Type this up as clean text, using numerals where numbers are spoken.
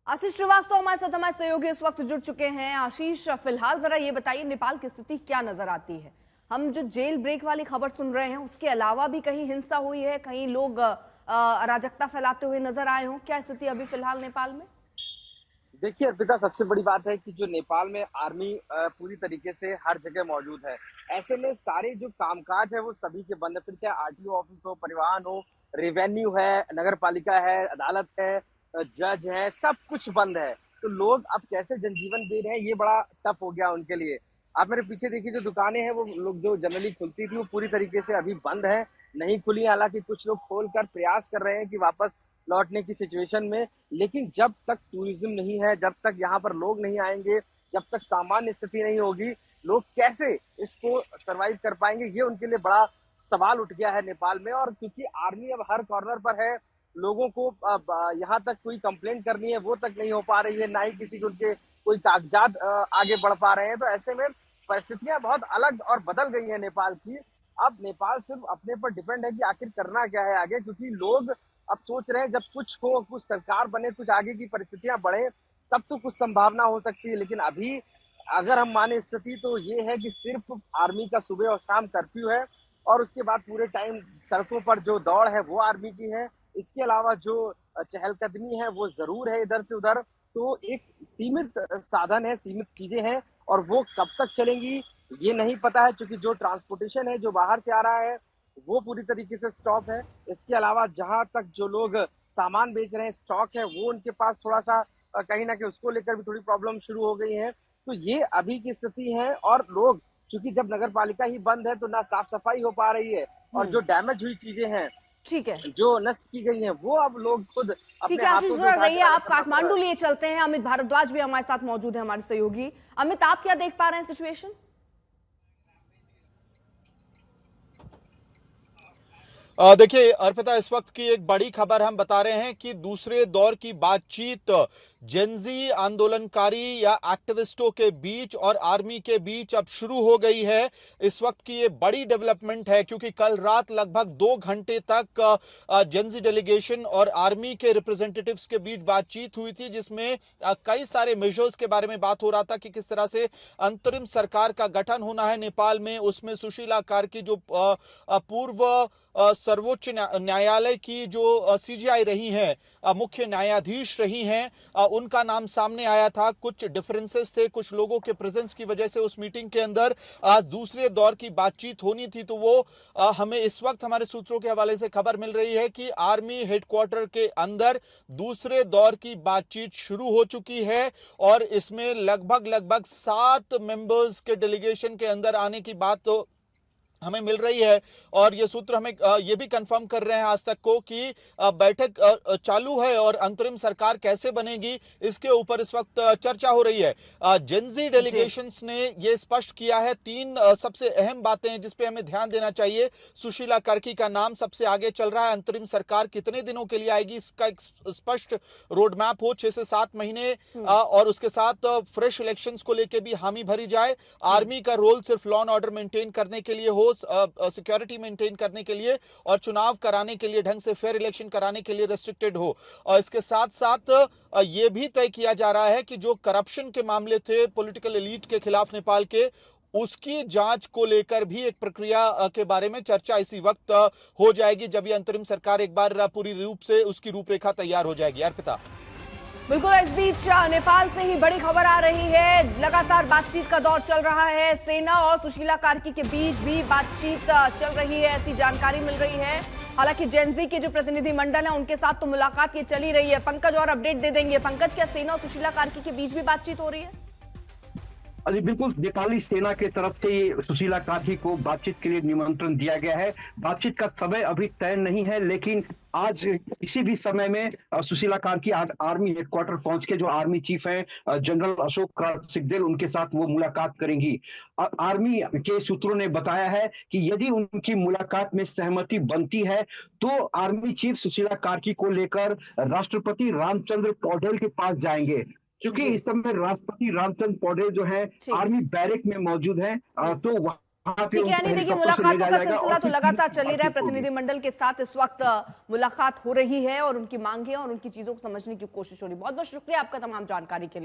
आशीष श्रीवास्तव हमारे साथ हमारे सहयोगी इस वक्त जुड़ चुके हैं। आशीष, फिलहाल जरा ये बताइए नेपाल की स्थिति क्या नजर आती है? हम जो जेल ब्रेक वाली खबर सुन रहे हैं उसके अलावा भी कहीं हिंसा हुई है, कहीं लोग अराजकता फैलाते हुए नजर आए हों, क्या स्थिति अभी फिलहाल नेपाल में? देखिए अर्पिता, सबसे बड़ी बात है कि जो नेपाल में आर्मी पूरी तरीके से हर जगह मौजूद है। ऐसे में सारे जो कामकाज है वो सभी के बंद है, फिर चाहे आरटीओ ऑफिस हो, परिवहन हो, रेवेन्यू है, नगर पालिका है, अदालत है, जज है, सब कुछ बंद है। तो लोग अब कैसे जनजीवन दे रहे हैं ये बड़ा टफ हो गया उनके लिए। आप मेरे पीछे देखिए, जो दुकानें हैं वो लोग जो जनरली खुलती थी वो पूरी तरीके से अभी बंद है, नहीं खुली। हालांकि कुछ लोग खोल कर प्रयास कर रहे हैं कि वापस लौटने की सिचुएशन में, लेकिन जब तक टूरिज्म नहीं है, जब तक यहाँ पर लोग नहीं आएंगे, जब तक सामान्य स्थिति नहीं होगी, लोग कैसे इसको सरवाइव कर पाएंगे, ये उनके लिए बड़ा सवाल उठ गया है नेपाल में। और क्योंकि आर्मी अब हर कॉर्नर पर है, लोगों को अब यहाँ तक कोई कंप्लेंट करनी है वो तक नहीं हो पा रही है, ना ही किसी के उनके कोई कागजात आगे बढ़ पा रहे हैं। तो ऐसे में परिस्थितियां बहुत अलग और बदल गई है नेपाल की। अब नेपाल सिर्फ अपने पर डिपेंड है कि आखिर करना क्या है आगे, क्योंकि लोग अब सोच रहे हैं जब कुछ हो, कुछ सरकार बने, कुछ आगे की परिस्थितियां बढ़े, तब तो कुछ संभावना हो सकती है। लेकिन अभी अगर हम माने स्थिति तो ये है कि सिर्फ आर्मी का सुबह और शाम कर्फ्यू है, और उसके बाद पूरे टाइम सड़कों पर जो दौड़ है वो आर्मी की है। इसके अलावा जो चहलकदमी है वो जरूर है इधर से उधर। तो एक सीमित साधन है, सीमित चीजें हैं, और वो कब तक चलेंगी ये नहीं पता है, क्योंकि जो ट्रांसपोर्टेशन है जो बाहर से आ रहा है वो पूरी तरीके से स्टॉप है। इसके अलावा जहां तक जो लोग सामान बेच रहे हैं, स्टॉक है, वो उनके पास थोड़ा सा कहीं ना कहीं उसको लेकर भी थोड़ी प्रॉब्लम शुरू हो गई है। तो ये अभी की स्थिति है। और लोग, क्योंकि जब नगर पालिका ही बंद है तो ना साफ सफाई हो पा रही है, और जो डैमेज हुई चीजें हैं, ठीक है। जो नष्ट की गई हैं, वो अब लोग खुद ठीक अपने है आशीष, हाथों से जरा उठा रहिए, कर आप करना पड़ रहा काठमांडू है। लिए चलते हैं। अमित भारद्वाज भी हमारे साथ मौजूद है, हमारे सहयोगी। अमित, आप क्या देख पा रहे हैं सिचुएशन? देखिए अर्पिता, इस वक्त की एक बड़ी खबर हम बता रहे हैं कि दूसरे दौर की बातचीत जेंजी आंदोलनकारी या एक्टिविस्टों के बीच और आर्मी के बीच अब शुरू हो गई है। इस वक्त की ये बड़ी डेवलपमेंट है, क्योंकि कल रात लगभग 2 घंटे तक जेंजी डेलीगेशन और आर्मी के रिप्रेजेंटेटिव्स के बीच बातचीत हुई थी, जिसमें कई सारे मेजर्स के बारे में बात हो रहा था कि किस तरह से अंतरिम सरकार का गठन होना है नेपाल में। उसमें सुशीला कार्की जो पूर्व सर्वोच्च न्यायालय की जो सीजेआई रही हैं, मुख्य न्यायाधीश रही हैं, उनका नाम सामने आया था। कुछ डिफरेंसेस थे, कुछ लोगों के प्रेजेंस की वजह से उस मीटिंग के अंदर आज दूसरे दौर की बातचीत होनी थी। तो वो हमें इस वक्त हमारे सूत्रों के हवाले से खबर मिल रही है कि आर्मी हेडक्वार्टर के अंदर दूसरे दौर की बातचीत शुरू हो चुकी है, और इसमें लगभग लगभग 7 मेंबर्स के डेलीगेशन के अंदर आने की बात तो हमें मिल रही है। और ये सूत्र हमें ये भी कंफर्म कर रहे हैं आज तक को कि बैठक चालू है, और अंतरिम सरकार कैसे बनेगी इसके ऊपर इस वक्त चर्चा हो रही है। जेंजी डेलीगेशंस ने ये स्पष्ट किया है। 3 सबसे अहम बातें हैं जिस पे हमें ध्यान देना चाहिए। सुशीला कार्की का नाम सबसे आगे चल रहा है। अंतरिम सरकार कितने दिनों के लिए आएगी इसका एक स्पष्ट रोड मैप हो, 6 से 7 महीने, और उसके साथ फ्रेश इलेक्शंस को लेकर भी हामी भरी जाए। आर्मी का रोल सिर्फ लॉ एंड ऑर्डर मेंटेन करने के लिए हो, सिक्योरिटी मेंटेन करने के लिए, और चुनाव कराने के लिए, ढंग से फेयर इलेक्शन कराने के लिए रेस्ट्रिक्टेड हो। और इसके साथ साथ यह भी तय किया जा रहा है कि जो करप्शन के मामले थे पॉलिटिकल एलीट के खिलाफ नेपाल के, उसकी जांच को लेकर भी एक प्रक्रिया के बारे में चर्चा इसी वक्त हो जाएगी, जब ये अंतरिम सरकार एक बार पूरी रूप से उसकी रूपरेखा तैयार हो जाएगी। अर्पिता, बिल्कुल। इस बीच नेपाल से ही बड़ी खबर आ रही है। लगातार बातचीत का दौर चल रहा है। सेना और सुशीला कार्की के बीच भी बातचीत चल रही है, ऐसी जानकारी मिल रही है। हालांकि जेंजी के जो प्रतिनिधि मंडल है उनके साथ तो मुलाकात ये चली रही है। पंकज और अपडेट दे देंगे। पंकज, क्या सेना और सुशीला कार्की के बीच भी बातचीत हो रही है? अरे बिल्कुल, नेपाली सेना के तरफ से सुशीला कार्की को बातचीत के लिए निमंत्रण दिया गया है। बातचीत का समय अभी तय नहीं है, लेकिन आज किसी भी समय में सुशीला कार्की आज आर्मी हेडक्वार्टर पहुंच के जो आर्मी चीफ हैं जनरल अशोक सिकदेल, उनके साथ वो मुलाकात करेंगी। आर्मी के सूत्रों ने बताया है कि यदि उनकी मुलाकात में सहमति बनती है तो आर्मी चीफ सुशीला कार्की को लेकर राष्ट्रपति रामचंद्र पौडेल के पास जाएंगे। क्योंकि इस समय राष्ट्रपति रामचंद्र पौडेल जो है ठीक है। आर्मी बैरक में मौजूद है, तो वहां पे ठीक है, यानी देखिए मुलाकातों का सिलसिला तो लगातार चल ही रहा है। प्रतिनिधिमंडल के साथ इस वक्त मुलाकात हो रही है और उनकी मांगे और उनकी चीजों को समझने की कोशिश हो रही है। बहुत बहुत शुक्रिया आपका तमाम जानकारी के लिए।